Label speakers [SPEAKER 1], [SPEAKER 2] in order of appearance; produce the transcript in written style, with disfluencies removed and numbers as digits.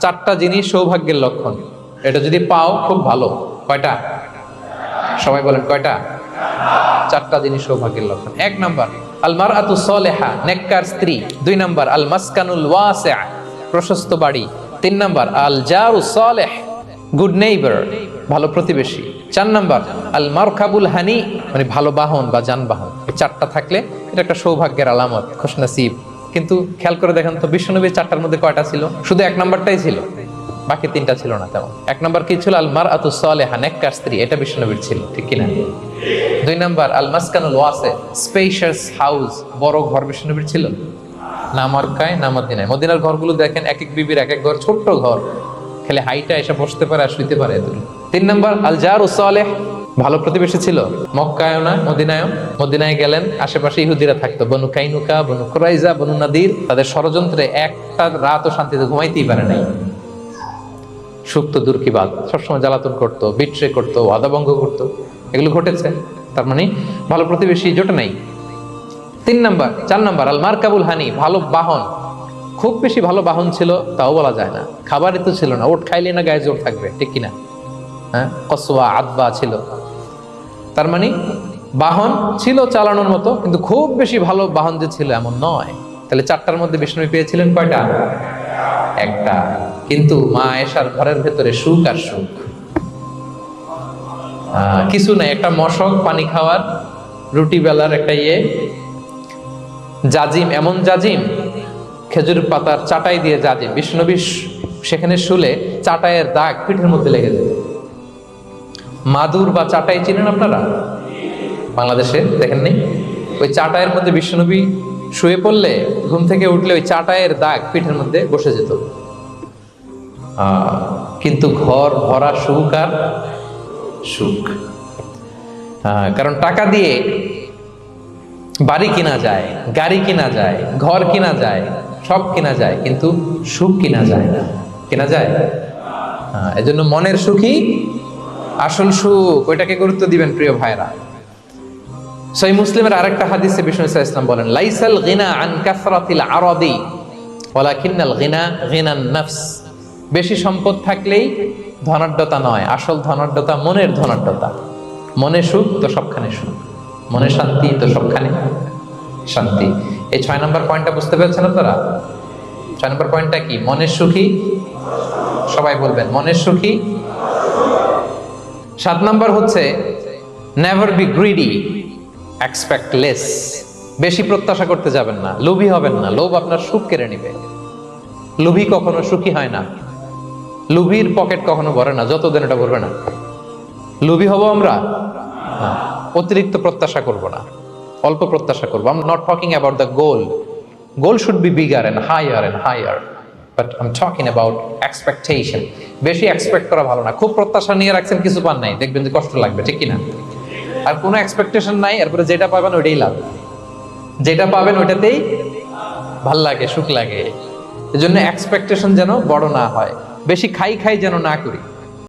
[SPEAKER 1] চারটা জিনিস সৌভাগ্যের লক্ষণ, এটা যদি পাও খুব ভালো। কয়টা? সবাই বলেন কয়টা? চারটা জিনিস সৌভাগ্যের লক্ষণ। 1 নাম্বার আল মারআতু সালিহা, নেককার স্ত্রী। 2 নাম্বার আল মাসকানুল ওয়াসিআ, প্রশস্ত বাড়ি। 3 নাম্বার আল জারু সালিহ, গুড নেইবার, ভালো প্রতিবেশী। 4 নাম্বার আল মারকাবুল হানি, মানে ভালো বাহন বা যানবাহন। এই চারটা থাকলে এটা একটা সৌভাগ্যের আলামত, খুশনসিব। কিন্তু খেয়াল করে দেখেন তো বিশ্বনবীর চারটার মধ্যে কয়টা ছিল? শুধু 1 নাম্বারটাই ছিল, বাকি 3টা ছিল না তেমন। 1 নাম্বার কি ছিল? আল মারআতু সালিহা, নেককার স্ত্রী, এটা বিশ্বনবীর ছিল, ঠিক কিনা? 2 নাম্বার আল মাসকানুল ওয়াসি, স্পেশাস হাউস, বড় ঘর, বিশ্বনবীর ছিল না মক্কায় না মদিনায়। মদিনার ঘরগুলো দেখেন এক এক বিবির এক এক ঘর, ছোট্ট ঘর, খালি হাইটা এসে বসতে পারে আর শুইতে পারে এতটুকু। 3 নাম্বার আল জারু সালিহ, ভালো প্রতিবেশী ছিল। মক্কায়ও না মদিনায়ও। মদিনায় গেলেন, আশেপাশে ইহুদিরা থাকতো, বনু কাইনুকা, বনু কুরাইজা, বনু নাদির। তাদের ষড়যন্ত্রে একটা রাতও শান্তিতে ঘুমাইতেই পারে নাই। সুক্ত দূর কি বাদ, সবসময় জ্বালাতন করতো, বিট্রে করতো, ওয়াদাভঙ্গ করতো, এগুলো ঘটেছে। তার মানে ভালো প্রতিবেশী জোটে নাই। 4 নাম্বার আল মারকাবুল হানি, ভালো বাহন। খুব বেশি ভালো বাহন ছিল তাও বলা যায় না, খাবারই তো ছিল না, ওট খাইলে না গায়ে জোর থাকবে, ঠিক কিনা? হ্যাঁ, কসওয়া আদবা ছিল। তার মানে বাহন ছিল চালানোর মতো, কিন্তু খুব বেশি ভালো বাহন যে ছিল এমন নয়। তাহলে 4টার মধ্যে বিষ্ণু পেয়েছিলেন কয়টা? 1টা। কিন্তু মা আয়েশার ঘরের ভেতরে সুখ আর সুখ, কিছু নাই। একটা মশক, পানি খাওয়ার, রুটি বেলার একটা জাজিম, এমন জাজিম, খেজুর পাতার চাটাই দিয়ে জাজিম। বিষ্ণুনবী সেখানে শুলে চাটাইয়ের দাগ পিঠের মধ্যে লেগে যেত। মাদুর বা চাটাই চিনেন আপনারা? বাংলাদেশে দেখেন নেই? ওই চাটাইয়ের মধ্যে বিষ্ণুনবী শুয়ে পড়লে, ঘুম থেকে উঠলে ওই চাটাইয়ের দাগ পিঠের মধ্যে বসে যেত। কিন্তু ঘর ভরা সুখ আর সুখ। কারণ টাকা দিয়ে বাড়ি কিনা যায়, গাড়ি কিনা যায়, ঘর কিনা যায়, সব কিনা যায়, কিন্তু সুখ কিনা যায় না। কিনা যায়? এজন্য মনের সুখই আসল সুখ, ওইটাকে গুরুত্ব দিবেন প্রিয় ভাইরা। সহিহ মুসলিমের আরেকটা হাদিসে বিষ্ণু সাল্লাল্লাহু আলাইহি ওয়াসাল্লাম বলেন, লাইসাল গিনা আন কাসরাতিল আরাদি ওয়ালাকিন্নাল গিনা গিনান নফস। বেশি সম্পদ থাকলেই ধনাঢ্যতা নয়, আসল ধনাঢ্যতা মনের ধনাঢ্যতা। মনে সুখ তো সবখানে সুখ, মনে শান্তি তো সবখানে শান্তি। এই 6 নম্বর পয়েন্টটা বুঝতে পেরেছেন আপনারা? 6 নম্বর পয়েন্টটা কি? মনের সুখী। সবাই বলবেন মনের সুখী। 7 নম্বর হচ্ছে never be greedy, expect less. বেশি প্রত্যাশা করতে যাবেন না, লোভী হবেন না। লোভ আপনার সুখ কেড়ে নিবে। লোভী কখনো সুখী হয় না। লোভীর পকেট কখনো ভরে না, যতদিন এটা ভরবে না। লোভী হব আমরা না, অতিরিক্ত প্রত্যাশা করব না, অল্প প্রত্যাশা করবো। I'm not talking about the goal. Goal should be bigger and higher. But I'm talking about expectation. বেশি এক্সপেক্ট করা ভালো না। খুব প্রত্যাশা নিয়ে রাখছেন, কিছু পান নাই, দেখবেন যে কষ্ট লাগবে, ঠিক কিনা? আর কোনো এক্সপেকটেশন নাই, এরপরে যেটা পাবেন ওইটাই লাভ। যেটা পাবেন ওইটাতেই ভাল লাগে, সুখ লাগে। এজন্য এক্সপেকটেশন যেন বড় না হয়, বেশি খাই যেন না করি।